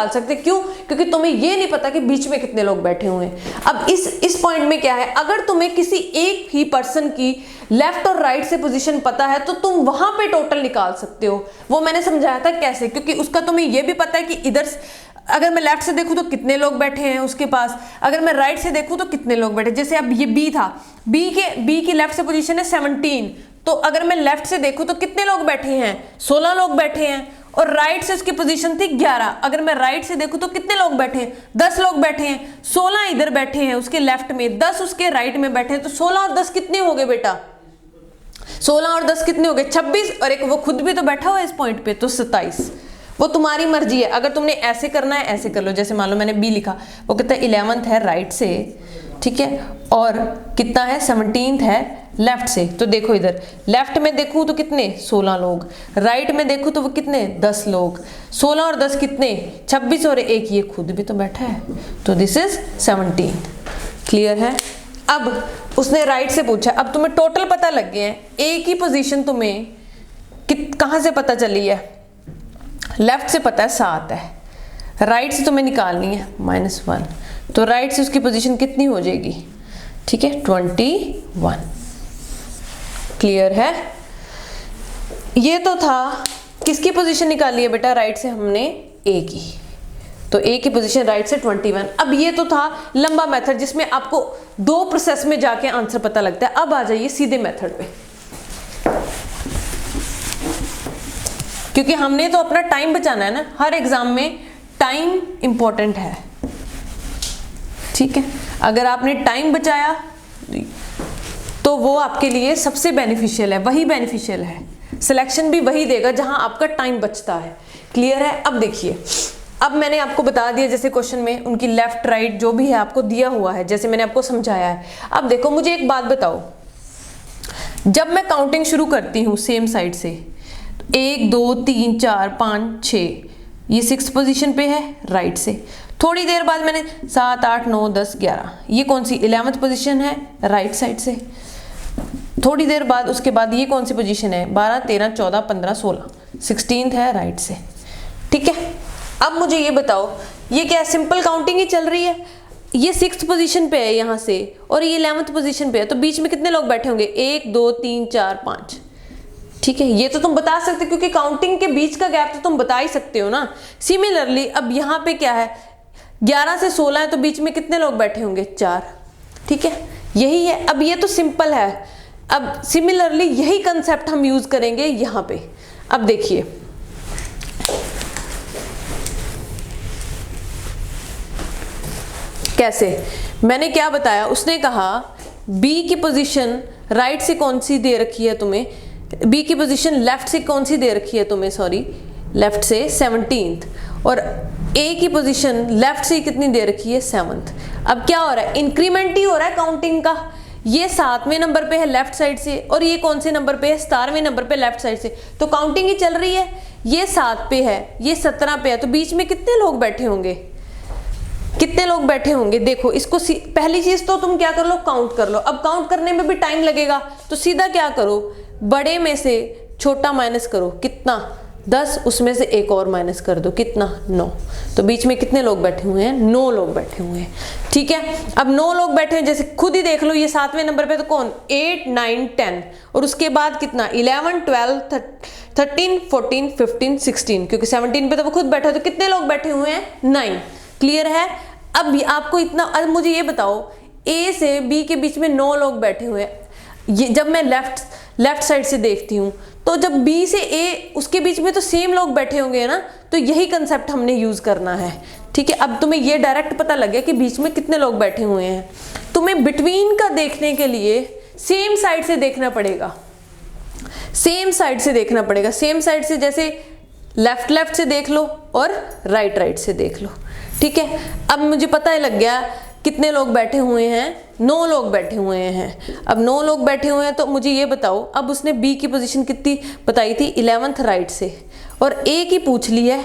सकते। क्यों? क्योंकि तुम्हें ये नहीं पता कि बीच में कितने लोग बैठे हुए हैं। अब इस पॉइंट में क्या है, अगर तुम्हें किसी एक ही पर्सन की लेफ्ट और राइट से पोजीशन पता है तो तुम वहां पे टोटल निकाल सकते हो। वो मैंने समझाया था कैसे, क्योंकि उसका तुम्हें ये भी पता है कि इधर अगर मैं लेफ्ट से देखूं तो कितने लोग बैठे हैं उसके पास, अगर मैं राइट से देखूं तो कितने लोग बैठे। जैसे अब ये बी था, बी की लेफ्ट से पोजीशन है 17, तो अगर मैं लेफ्ट से देखूं तो कितने लोग बैठे हैं, 16 लोग बैठे हैं, और राइट से उसकी पोजीशन थी 11, अगर मैं राइट से देखूं तो कितने लोग बैठे हैं, 10 लोग बैठे हैं, 16 इधर बैठे हैं उसके लेफ्ट में, 10 उसके राइट में बैठे हैं, तो 16 और 10 कितने हो गए बेटा, 16 और 10 कितने हो गए 26, और एक वो खुद भी तो बैठा हुआ है इस पॉइंट पे, तो 27। वो तुम्हारी मर्जी है, अगर तुमने ऐसे करना है ऐसे कर लो। जैसे मान लो मैंने बी लिखा, वो कितना 11th है राइट से, ठीक है, और कितना है 17th है लेफ्ट से। तो देखो इधर लेफ्ट में देखूं तो कितने 16 लोग, राइट में देखूं तो वो कितने 10 लोग, 16 और 10 कितने 26, और एक ये खुद भी तो बैठा है, तो दिस इज 17। क्लियर है। अब उसने राइट से पूछा, अब तुम्हें टोटल पता लग गए हैं, एक ही पोजीशन तुम्हें कहाँ से पता चली है, लेफ्ट से पता है 7 है, राइट से तुम्हें निकालनी है -1, तो राइट से उसकी पोजीशन कितनी हो जाएगी, ठीक है 21। क्लियर है। ये तो था किसकी पोजीशन निकाली है बेटा, राइट से हमने ए की, तो ए की पोजीशन राइट से 21। अब ये तो था लंबा मेथड जिसमें आपको 2 प्रोसेस में जाके आंसर पता लगता है। अब आ जाइए सीधे मेथड पे, क्योंकि हमने तो अपना टाइम बचाना है ना, हर एग्जाम में टाइम इंपॉर्टेंट है, ठीक है। अगर आपने टाइम बचाया तो वो आपके लिए सबसे बेनिफिशियल है, वही बेनिफिशियल है, सिलेक्शन भी वही देगा जहां आपका टाइम बचता है। क्लियर है। अब देखिए, अब मैंने आपको बता दिया, जैसे क्वेश्चन में उनकी लेफ्ट राइट जो भी है आपको दिया हुआ है, जैसे मैंने आपको समझाया है। अब देखो मुझे एक बात बताओ, जब मैं काउंटिंग शुरू करती हूँ सेम साइड से, 1 2 3 4 5 6, ये 6th पोजीशन पे है राइट से। थोड़ी देर बाद मैंने 7 8 9 10 11, ये कौन सी 11th पोजीशन है राइट साइड से। थोड़ी देर बाद उसके बाद ये कौन सी पोजीशन है 12 13 14 15 16, 16th है राइट से, ठीक है। अब मुझे ये बताओ, ये क्या सिंपल काउंटिंग ही चल रही है, ये 6th पोजीशन पे है यहाँ से और ये 11th पोजीशन पे है, तो बीच में कितने लोग बैठे होंगे 1 2 3 4 5, ठीक है। ये तो तुम बता सकते, क्योंकि काउंटिंग के बीच का गैप तो तुम बता ही सकते हो ना। सिमिलरली अब यहाँ पे क्या है 11 से 16 है, तो बीच में कितने लोग बैठे होंगे 4, ठीक है, यही है। अब ये तो सिंपल है, अब सिमिलरली यही कंसेप्ट हम यूज करेंगे यहाँ पे। अब देखिए कैसे, मैंने क्या बताया, उसने कहा बी की पोजीशन राइट से कौन सी दे रखी है तुम्हें, बी की पोजीशन लेफ्ट से कौन सी दे रखी है तुम्हें, सॉरी लेफ्ट से 17th, और ए की पोजीशन लेफ्ट से कितनी दे रखी है 7th। अब क्या हो रहा है, इंक्रीमेंट ही हो रहा है काउंटिंग का, ये 7वें नंबर पे है लेफ्ट साइड से और ये कौन से नंबर पे है 17वें नंबर पे लेफ्ट साइड से, तो काउंटिंग ही चल रही है। ये 7 पे है, ये 17 पे है, तो बीच में कितने लोग बैठे होंगे, कितने लोग बैठे होंगे। देखो इसको पहली चीज तो तुम क्या कर लो, काउंट कर लो। अब काउंट करने में भी टाइम लगेगा, तो सीधा क्या करो, बड़े में से छोटा माइनस करो, कितना 10, उसमें से एक और माइनस कर दो, कितना 9, तो बीच में कितने लोग बैठे हुए हैं 9 लोग बैठे हुए हैं, ठीक है। अब 9 लोग बैठे हैं, जैसे खुद ही देख लो, ये 7वें नंबर पे तो कौन 8 9 10, और उसके बाद कितना 11 12 13 14 15 16, क्योंकि 17 पे तो वो खुद बैठा है, तो कितने लोग बैठे हुए हैं 9। क्लियर है। अब आपको इतना, अब मुझे ये बताओ ए से बी के बीच में 9 लोग बैठे हुए हैं। ये जब मैं लेफ्ट साइड से देखती हूँ तो जब बी से ए उसके बीच में तो सेम लोग बैठे होंगे ना, तो यही कंसेप्ट हमने यूज करना है। ठीक है, अब तुम्हें ये डायरेक्ट पता लग गया कि बीच में कितने लोग बैठे हुए हैं। तुम्हें बिटवीन का देखने के लिए सेम साइड से देखना पड़ेगा, सेम साइड से देखना पड़ेगा। सेम साइड से जैसे लेफ्ट से देख लो और राइट से देख लो। ठीक है, अब मुझे पता लग गया कितने लोग बैठे हुए हैं, 9 लोग बैठे हुए हैं। अब 9 लोग बैठे हुए हैं तो मुझे ये बताओ, अब उसने बी की पोजीशन कितनी बताई थी, 11th राइट से, और ए की पूछ ली है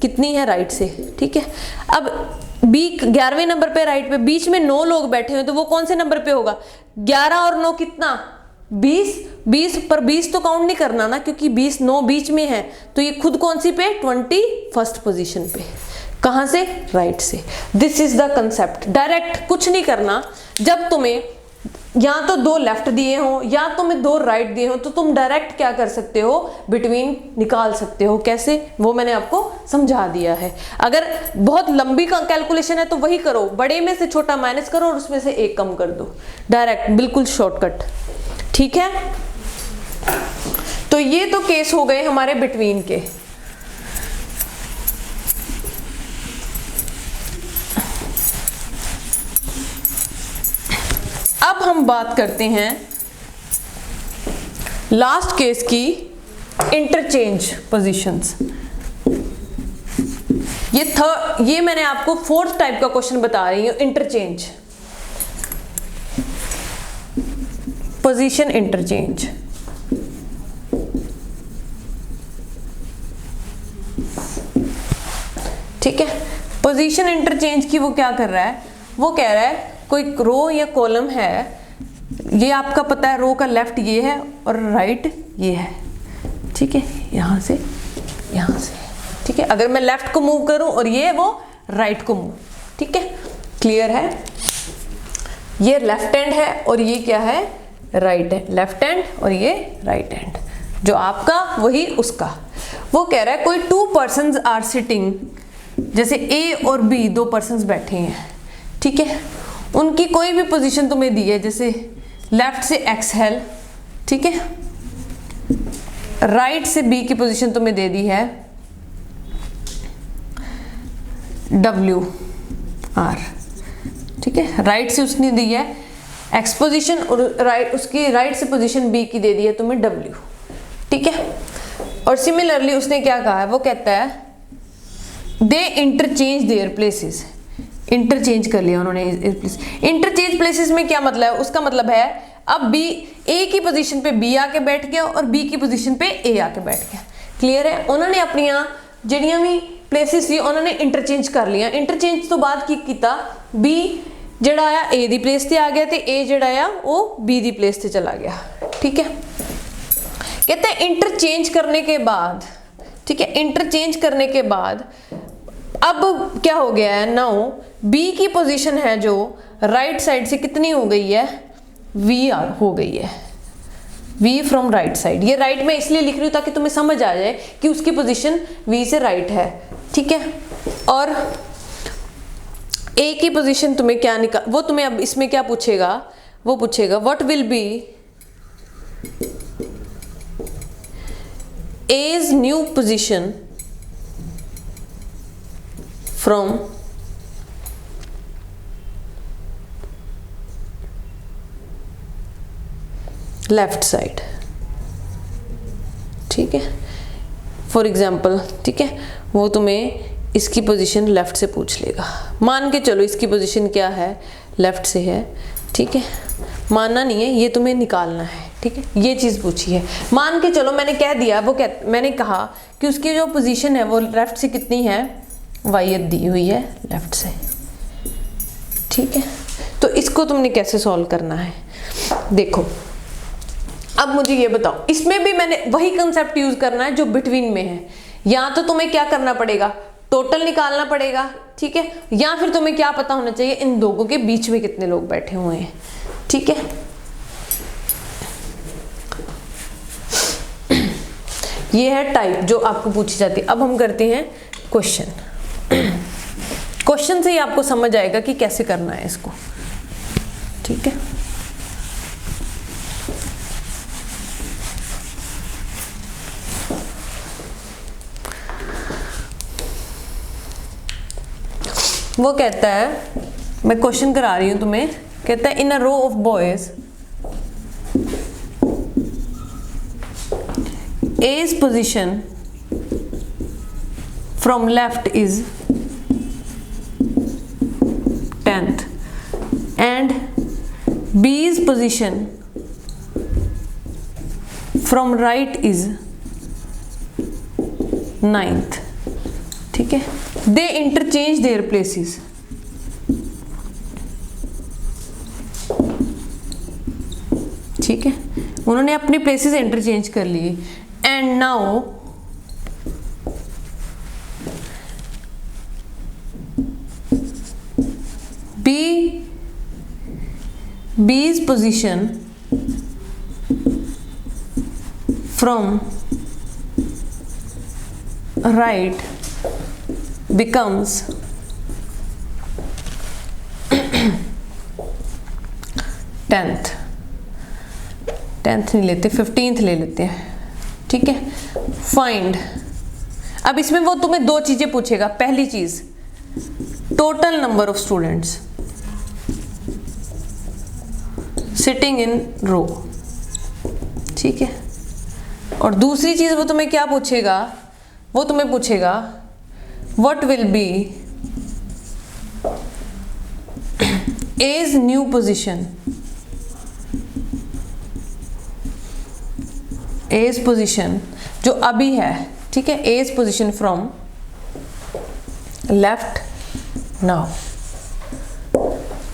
कितनी है राइट से। ठीक है, अब बी 11वें नंबर पे राइट पे, बीच में 9 लोग बैठे हुए, तो वो कौन से नंबर पे होगा, 11 और 9 कितना, 20 पर 20 तो काउंट नहीं करना ना, क्योंकि 20 9 बीच में है, तो ये खुद कौन सी पे, 21st पोजीशन पे। कहां से, राइट से। This is the concept, direct कुछ नहीं करना। जब तुम्हें या तो 2 लेफ्ट दिए हो या तुम्हें 2 राइट दिए हो, तो तुम डायरेक्ट क्या कर सकते हो, बिटवीन निकाल सकते हो। कैसे, वो मैंने आपको समझा दिया है। अगर बहुत लंबी कैलकुलेशन है तो वही करो, बड़े में से छोटा माइनस करो और उसमें से 1 कम कर दो, डायरेक्ट, बिल्कुल शॉर्टकट। ठीक है, तो ये तो केस हो गए हमारे बिटवीन के। अब हम बात करते हैं लास्ट केस की, इंटरचेंज पोजीशंस। ये मैंने आपको 4th टाइप का क्वेश्चन बता रही हूं, इंटरचेंज पोजीशन, इंटरचेंज। ठीक है, पोजीशन इंटरचेंज की वो क्या कर रहा है, वो कह रहा है कोई रो या कॉलम है, ये आपका पता है रो का लेफ्ट ये है और राइट ये है। ठीक है, यहां से यहां से। ठीक है, अगर मैं लेफ्ट को मूव करूं और ये वो राइट को मूव। ठीक है, क्लियर है, ये लेफ्ट हैंड है और ये क्या है, राइट है। लेफ्ट हैंड और ये राइट हैंड, जो आपका वही उसका। वो कह रहा है कोई 2 पर्सन्स आर सिटिंग, जैसे ए और बी 2 पर्सन्स बैठे हैं। ठीक है, उनकी कोई भी पोजीशन तुम्हें दी है, जैसे लेफ्ट से एक्सहेल, ठीक है, राइट से बी की पोजीशन तुम्हें दे दी है डब्ल्यू आर। ठीक है, राइट से उसने दी है एक्स पोजीशन और राइट उसकी राइट से पोजीशन बी की दे दी है तुम्हें डब्ल्यू। ठीक है, और सिमिलरली उसने क्या कहा है, वो कहता है दे इंटरचेंज देयर प्लेसेस, इंटरचेंज कर लिया उन्होंने। इंटरचेंज प्लेसेस में क्या मतलब है, उसका मतलब है अब बी ए की पोजीशन पे बी आके बैठ गया और बी की पोजीशन पे ए आके बैठ गया। क्लियर है, उन्होंने अपनी जड़ियां भी प्लेसेस सी उन्होंने इंटरचेंज कर लिया। इंटरचेंज तो बाद की कीता, बी जड़ा आया ए दी प्लेस से आ गया, तो ए जड़ा आया वो बी दी प्लेस से चला गया। ठीक है, कहते हैं इंटरचेंज करने के बाद, ठीक है, इंटरचेंज करने के बाद अब क्या हो गया है, नाउ बी की पोजीशन है जो राइट साइड से कितनी हो गई है, वी हो गई है, वी फ्रॉम राइट साइड। ये राइट में इसलिए लिख रही हूं ताकि तुम्हें समझ आ जाए कि उसकी पोजीशन वी से राइट है। ठीक है, और ए की पोजीशन तुम्हें क्या निकाल, वो तुम्हें अब इसमें क्या पूछेगा, वो पूछेगा what will be A's new position from left side. ठीक है, फॉर एग्जाम्पल, ठीक है, वो तुम्हें इसकी पोजीशन लेफ्ट से पूछ लेगा। मान के चलो इसकी पोजीशन क्या है, लेफ्ट से है। ठीक है, मानना नहीं है, ये तुम्हें निकालना है। ठीक है, ये चीज़ पूछी है, मान के चलो मैंने कह दिया, मैंने कहा कि उसकी जो पोजीशन है वो लेफ्ट से कितनी है, वाई दी हुई है लेफ्ट से। ठीक है, तो इसको तुमने कैसे सॉल्व करना है, देखो अब मुझे ये बताओ, इसमें भी मैंने वही कंसेप्ट यूज करना है जो बिटवीन में है। या तो तुम्हें क्या करना पड़ेगा, टोटल निकालना पड़ेगा। ठीक है, या फिर तुम्हें क्या पता होना चाहिए इन दोनों के बीच में कितने लोग बैठे हुए हैं। ठीक है, ये है टाइप जो आपको पूछी जाती है। अब हम करते हैं क्वेश्चन। क्वेश्चन से ही आपको समझ आएगा कि कैसे करना है इसको। ठीक है। वो कहता है, मैं क्वेश्चन करा रही हूं तुम्हें, कहता है in a row of boys A's position from left is 10th and B's position from right is 9th, ठीक है। They interchange their places, ठीक है, उन्होंने अपनी प्लेसेस इंटरचेंज कर लिए। And now B's position from right becomes 10th नहीं लेते, 15th ले लेते हैं, ठीक है। फाइंड, अब इसमें वो तुम्हें दो चीजें पूछेगा। पहली चीज total number of students sitting in row, ठीक है। और दूसरी चीज वो तुम्हें क्या पूछेगा, वो तुम्हें पूछेगा what will B A's new position, A's position जो अभी है, ठीक है, A's position from left now,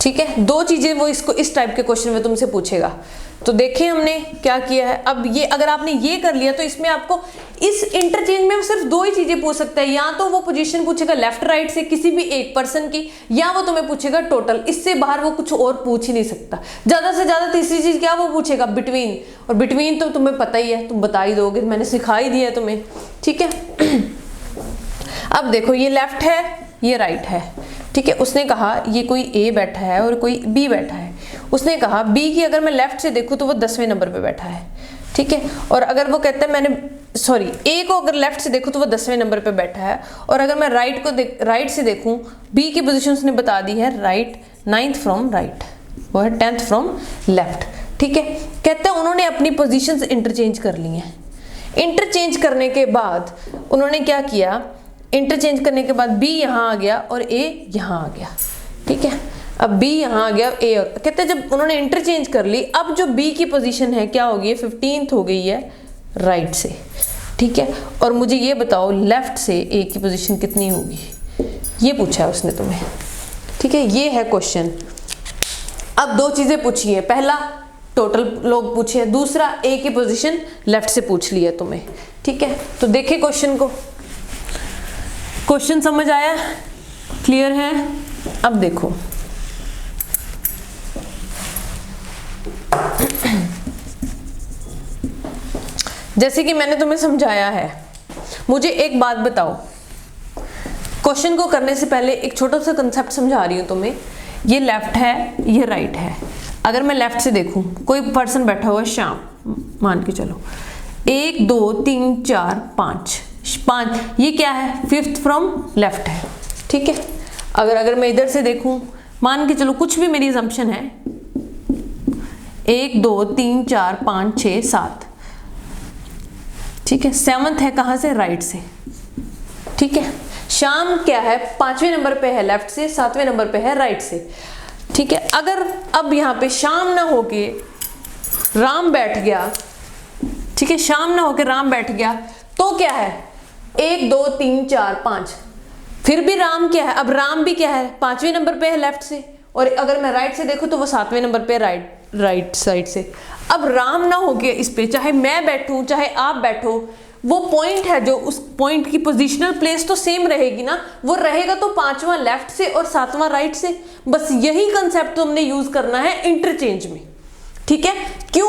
ठीक है। दो चीजें वो इसको इस टाइप के क्वेश्चन में तुमसे पूछेगा। तो देखिए हमने क्या किया है। अब ये अगर आपने ये कर लिया तो इसमें आपको इस इंटरचेंज में सिर्फ दो ही चीजें पूछ सकता है, या तो वो पोजीशन पूछेगा लेफ्ट राइट से किसी भी एक पर्सन की, या वो तुम्हें पूछेगा टोटल। इससे बाहर वो कुछ और पूछ ही नहीं सकता। ज्यादा से ज्यादा तीसरी चीज क्या वो पूछेगा, बिटवीन। और बिटवीन तो तुम्हें पता ही है, तुम बता ही दोगे, मैंने सिखा ही दिया है तुम्हें, ठीक है। अब देखो ये लेफ्ट है, ये राइट है, ठीक है। उसने कहा ये कोई ए बैठा है और कोई बी बैठा है। उसने कहा बी की अगर मैं लेफ्ट से देखूं तो वो 10वें नंबर पे बैठा है, ठीक है। और अगर वो कहता है मैंने ए को अगर लेफ्ट से देखूं तो वो 10वें नंबर पे बैठा है, और अगर मैं राइट से देखूं, बी की पोजीशन उसने बता दी है राइट, 9th फ्रॉम राइट, वो है 10th फ्रॉम लेफ्ट, ठीक है। कहते हैं उन्होंने अपनी पोजीशंस इंटरचेंज कर ली हैं। इंटरचेंज करने के बाद उन्होंने क्या किया, इंटरचेंज करने के बाद बी यहाँ आ गया और ए यहाँ आ गया, ठीक है। अब बी यहाँ आ गया, ए, कहते हैं जब उन्होंने इंटरचेंज कर ली, अब जो बी की पोजीशन है क्या हो गई है, 15th हो गई है राइट से, ठीक है। और मुझे ये बताओ लेफ्ट से ए की पोजीशन कितनी होगी, ये पूछा है उसने तुम्हें, ठीक है। ये है क्वेश्चन। अब दो चीजें पूछी है, पहला टोटल लोग पूछे है, दूसरा ए की पोजीशन लेफ्ट से पूछ ली है तुम्हें, ठीक है। तो देखिए क्वेश्चन को, क्वेश्चन समझ आया, क्लियर है। अब देखो जैसे कि मैंने तुम्हें समझाया है, मुझे एक बात बताओ, क्वेश्चन को करने से पहले एक छोटा सा कंसेप्ट समझा रही हूं तुम्हें। ये लेफ्ट है, ये राइट है। अगर मैं लेफ्ट से देखूं, कोई पर्सन बैठा हुआ है श्याम, मान के चलो 1 2 3 4 5, ये क्या है, 5th फ्रॉम लेफ्ट है, ठीक है। अगर मैं इधर से देखूं, मान के चलो कुछ भी मेरी असम्पशन है, 1 2 3 4 5 6 7, ठीक है। 7th है कहां से, राइट से, ठीक है। शाम क्या है, 5वें नंबर पे है लेफ्ट से, 7वें नंबर पे है राइट से, ठीक है। अगर अब यहाँ पे शाम ना होके राम बैठ गया, ठीक है, शाम ना होके राम बैठ गया, तो क्या है 1 2 3 4 5, फिर भी राम क्या है, अब राम भी क्या है, 5वें नंबर पे है लेफ्ट से, और अगर मैं राइट से देखूं तो वो 7वें नंबर पे राइट साइड से। अब राम ना हो गया इस पे, चाहे मैं बैठूं चाहे आप बैठो, वो पॉइंट है जो उस पॉइंट की पोजीशनल प्लेस तो सेम रहेगी ना, वो रहेगा तो 5वां लेफ्ट से और 7वां राइट से। बस यही कंसेप्ट तुमने यूज करना है इंटरचेंज में, ठीक है। क्यों?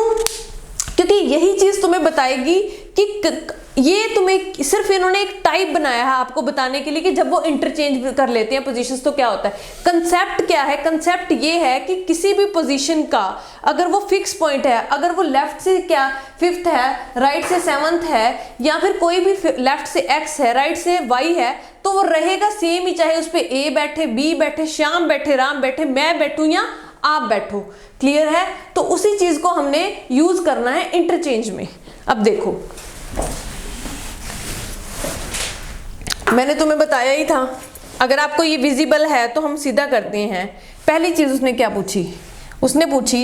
क्योंकि यही चीज तुम्हें बताएगी ये तुम्हें सिर्फ इन्होंने एक टाइप बनाया है आपको बताने के लिए कि जब वो इंटरचेंज कर लेते हैं पोजीशंस तो क्या होता है। कंसेप्ट क्या है? कंसेप्ट ये है कि किसी भी पोजीशन का अगर वो फिक्स पॉइंट है, अगर वो लेफ्ट से क्या फिफ्थ है, राइट से सेवंथ है, या फिर कोई भी लेफ्ट से एक्स है, राइट से वाई है, तो वो रहेगा सेम ही, चाहे उस पर ए बैठे, बी बैठे, श्याम बैठे, राम बैठे, मैं बैठूं या आप बैठो। क्लियर है? तो उसी चीज को हमने यूज करना है इंटरचेंज में। अब देखो, मैंने तुम्हें बताया ही था, अगर आपको ये विजिबल है तो हम सीधा करते हैं। पहली चीज उसने क्या पूछी? उसने पूछी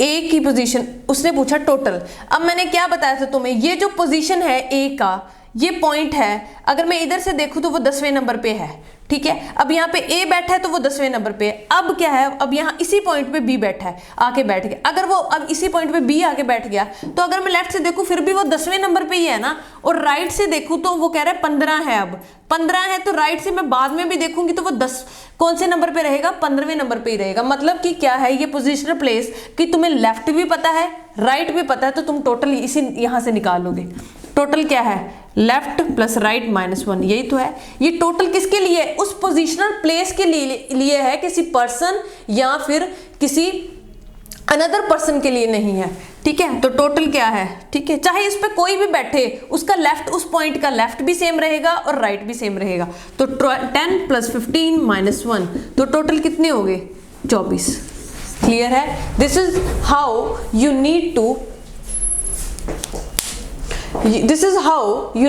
ए की पोजीशन, उसने पूछा टोटल। अब मैंने क्या बताया था तुम्हें, ये जो पोजीशन है ए का, ये पॉइंट है, अगर मैं इधर से देखूं तो वो 10वें नंबर पे है, ठीक है। अब यहाँ पे ए बैठा है तो वो 10वें नंबर पे है। अब क्या है, अब यहाँ इसी पॉइंट पे बी बैठा है, आके बैठ गया। अगर वो अब इसी पॉइंट पे बी आके बैठ गया तो अगर मैं लेफ्ट से देखूं फिर भी वो 10वें नंबर पे ही है ना, और राइट से देखूं तो वो कह रहा है 15 है। अब 15 है तो राइट से मैं बाद में भी देखूंगी तो वो 10 कौन से नंबर पे रहेगा? 15वें नंबर पे ही रहेगा। मतलब कि क्या है ये पोजिशनल प्लेस कि तुम्हें लेफ्ट भी पता है, राइट भी पता है, तो तुम टोटल इसी यहाँ से निकालोगे। टोटल क्या है? लेफ्ट प्लस राइट माइनस 1, यही तो है। ये टोटल किसके लिए है? उस पोजीशनल प्लेस के लिए है, किसी पर्सन या फिर किसी अनदर पर्सन के लिए नहीं है, ठीक है। तो टोटल क्या है, ठीक है, चाहे इस पे कोई भी बैठे, उसका लेफ्ट, उस पॉइंट का लेफ्ट भी सेम रहेगा और राइट भी सेम रहेगा। तो 10 प्लस 15 माइनस 1, तो टोटल कितने हो गए? 24। क्लियर है? This is how you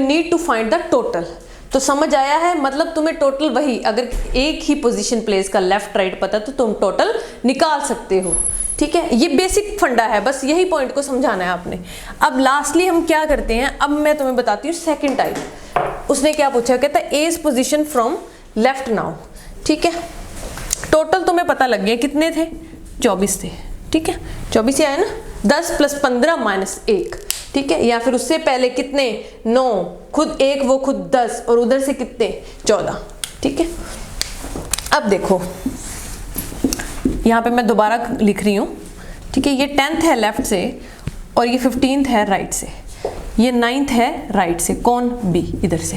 need to find the total. तो समझ आया है? मतलब तुम्हें टोटल वही, अगर एक ही पोजीशन प्लेस का लेफ्ट राइट पता तो तुम टोटल निकाल सकते हो, ठीक है। ये बेसिक फंडा है, बस यही पॉइंट को समझाना है आपने। अब लास्टली हम क्या करते हैं, अब मैं तुम्हें बताती हूँ सेकंड टाइप। उसने क्या पूछा, कहता है A is position from left now, ठीक है। टोटल तुम्हें पता लग गया कितने थे? 24 थे, ठीक है। 24 आया ना, 10 प्लस 15 माइनस 1, ठीक है। या फिर उससे पहले कितने? 9, खुद 1 वो खुद 10, और उधर से कितने? 14, ठीक है। अब देखो यहाँ पे मैं दोबारा लिख रही हूँ, ठीक है। ये 10th है लेफ्ट से और ये 15th है राइट से, ये 9th है राइट से। कौन? बी। इधर से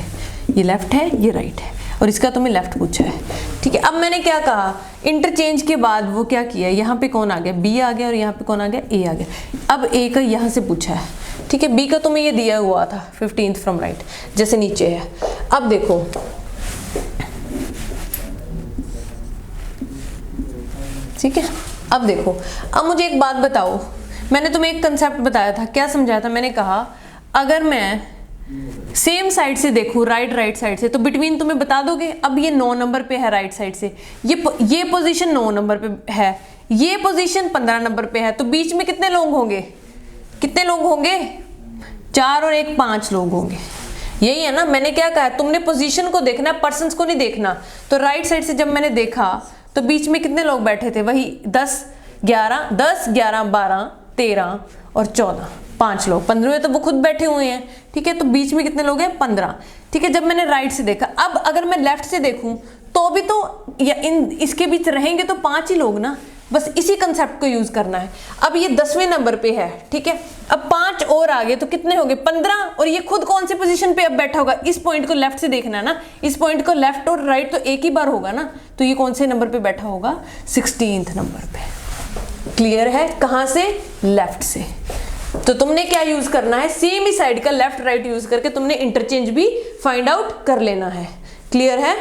ये लेफ्ट है, ये राइट है, और इसका तुम्हें लेफ्ट पूछा है, ठीक है। अब मैंने क्या कहा, इंटरचेंज के बाद वो क्या किया, यहाँ पे कौन आ गया? बी आ गया, और यहाँ पे कौन आ गया? ए आ गया। अब ए का यहाँ से पूछा है, ठीक है। बी का तुम्हें ये दिया हुआ था 15th फ्रॉम राइट, जैसे नीचे है। अब देखो, ठीक है। अब देखो, अब मुझे एक बात बताओ, मैंने तुम्हें एक कंसेप्ट बताया था, क्या समझाया था? मैंने कहा अगर मैं सेम साइड से देखूं, राइट साइड से, तो बिटवीन तुम्हें बता दोगे। अब ये 9 नंबर पे है राइट साइड से, ये पोजीशन 9 नंबर पे है, ये पोजीशन 15 नंबर पे है, तो बीच में कितने लोग होंगे? कितने लोग होंगे? 4 और 1 5 लोग होंगे। यही है ना, मैंने क्या कहा, तुमने पोजीशन को देखना, पर्सन्स को नहीं देखना। तो राइट साइड से जब मैंने देखा तो बीच में कितने लोग बैठे थे? वही 10 11 12 13 और 14, 5 लोग। 15वें तो वो खुद बैठे हुए हैं, ठीक है। तो बीच में कितने लोग हैं? 15, ठीक है। जब मैंने राइट से देखा, अब अगर मैं लेफ्ट से देखूं तो भी तो या इसके बीच रहेंगे तो 5 ही लोग ना, बस इसी कंसेप्ट को यूज करना है। अब ये 10वें नंबर पे है, ठीक है। अब 5 और आगे तो कितने हो गए? 15, और ये खुद कौन सी पोजीशन पे अब बैठा होगा? इस पॉइंट को लेफ्ट से देखना है ना, इस पॉइंट को लेफ्ट और राइट तो एक ही बार होगा ना, तो ये कौन से नंबर पे बैठा होगा? 16th नंबर पे। क्लियर है? कहां से? लेफ्ट से। तो तुमने क्या यूज करना है? सेम ही साइड का लेफ्ट राइट यूज करके तुमने इंटरचेंज भी फाइंड आउट कर लेना है। क्लियर है?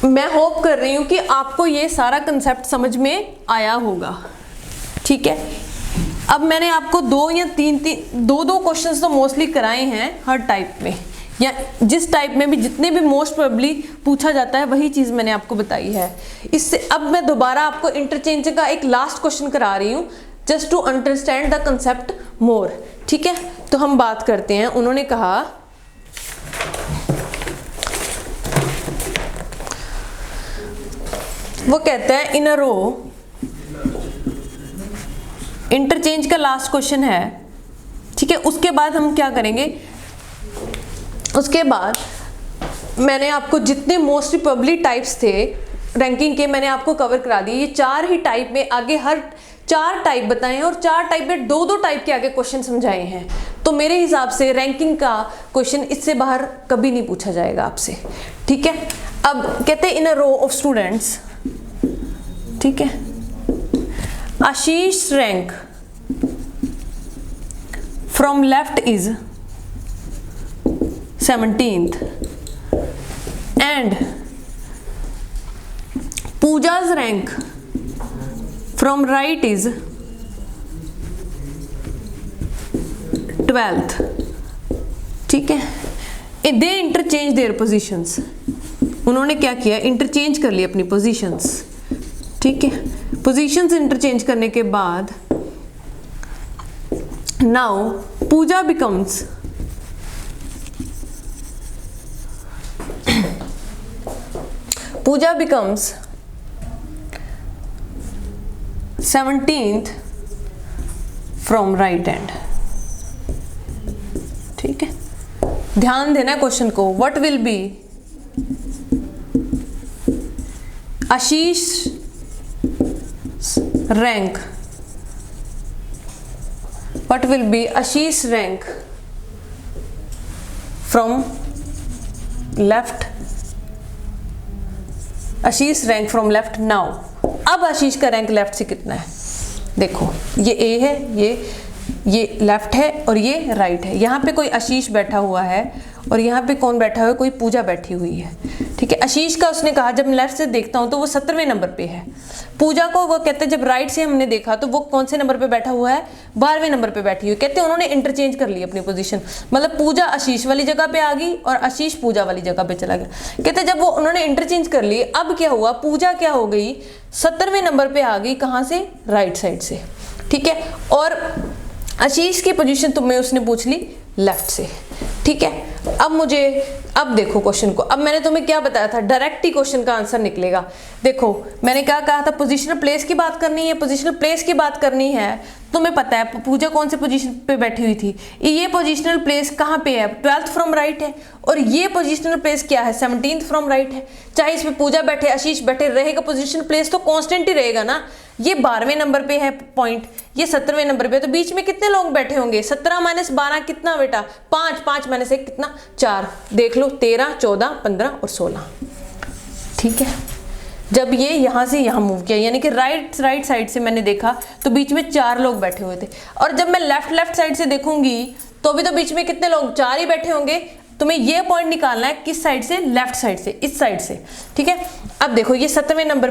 मैं होप कर रही हूं कि आपको ये सारा कंसेप्ट समझ में आया होगा, ठीक है। अब मैंने आपको 2 या 3 क्वेश्चंस तो मोस्टली कराए हैं हर टाइप में, या जिस टाइप में भी जितने भी मोस्ट प्रोबेबली पूछा जाता है वही चीज़ मैंने आपको बताई है। इससे अब मैं दोबारा आपको इंटरचेंज का एक लास्ट क्वेश्चन करा रही हूँ, just to understand the concept more, ठीक है। तो हम बात करते हैं, उन्होंने कहा वो कहता है इन अ रो, इंटरचेंज का लास्ट क्वेश्चन है, ठीक है। उसके बाद हम क्या करेंगे, उसके बाद मैंने आपको जितने मोस्ट प्रोबेबली टाइप्स थे रैंकिंग के मैंने आपको कवर करा दिए। ये 4 ही टाइप में, आगे हर 4 टाइप बताए हैं और 4 टाइप में 2-2 टाइप के आगे क्वेश्चन समझाए हैं। तो मेरे हिसाब से रैंकिंग का क्वेश्चन इससे बाहर कभी नहीं पूछा जाएगा आपसे, ठीक है। अब कहते हैं इन अ रो ऑफ स्टूडेंट्स, ठीक है, Ashish rank from left is 17th and Pooja's rank from right is 12th, ठीक है। दे इंटरचेंज देयर पोजीशंस, उन्होंने क्या किया, इंटरचेंज कर लिया अपनी पोजीशंस, ठीक है। पोजीशंस इंटरचेंज करने के बाद now Puja becomes Puja becomes 17th from right hand, ठीक है। ध्यान देना क्वेश्चन को। What will be Ashish rank, what will be Ashish rank from left, Ashish rank from left now. अब आशीष का रैंक लेफ्ट से कितना है, देखो ये ए है, ये लेफ्ट है और ये राइट है। यहाँ पे कोई आशीष बैठा हुआ है और यहाँ पे कौन बैठा हुआ है, कोई पूजा बैठी हुई है, ठीक है। आशीष का उसने कहा जब मैं लेफ्ट से देखता हूँ तो वो 17वें नंबर पे है। पूजा को वो कहते हैं जब राइट से हमने देखा तो वो कौन से नंबर पे बैठा हुआ है, 12वें नंबर पे बैठी हुई। कहते हैं उन्होंने इंटरचेंज कर ली अपनी पोजीशन, मतलब पूजा आशीष वाली जगह पे आ गई और आशीष पूजा वाली जगह पे चला गया। कहते जब वो उन्होंने इंटरचेंज कर ली, अब क्या हुआ, पूजा क्या हो गई, 17वें नंबर पे आ गई, कहाँ से, राइट साइड से, ठीक है। और आशीष की पोजीशन तुम्हें उसने पूछ ली लेफ्ट से, ठीक है। अब देखो क्वेश्चन को, अब मैंने तुम्हें क्या बताया था, डायरेक्ट ही क्वेश्चन का आंसर निकलेगा। देखो मैंने क्या कहा था, पोजीशनल प्लेस की बात करनी है, पोजीशनल प्लेस की बात करनी है। तुम्हें पता है पूजा कौन से पोजीशन पे बैठी हुई थी, ये पोजीशनल प्लेस कहाँ पे है, 12th फ्रॉम राइट है, और ये पोजीशनल प्लेस क्या है, 17th फ्रॉम राइट है। चाहे इसमें पूजा बैठे आशीष बैठे, रहेगा पोजीशनल प्लेस तो कांस्टेंट ही रहेगा ना। ये 12वें नंबर पे है पॉइंट, ये 17वें नंबर पे है, तो बीच में कितने लोग बैठे होंगे, 17 - 12 कितना बेटा, 5, 5 - 1 कितना, 4, देख लो 13, 14, 15 और 16, ठीक है। जब ये यहाँ से यहाँ मूव किया, यानी कि राइट साइड से मैंने देखा तो बीच में 4 लोग बैठे हुए थे, और जब मैं लेफ्ट साइड से देखूंगी तो भी तो बीच में कितने लोग, 4 ही बैठे होंगे। तुम्हें ये पॉइंट निकालना है किस साइड से, लेफ्ट साइड से, इस साइड से, ठीक है। अब देखो ये 17वें नंबर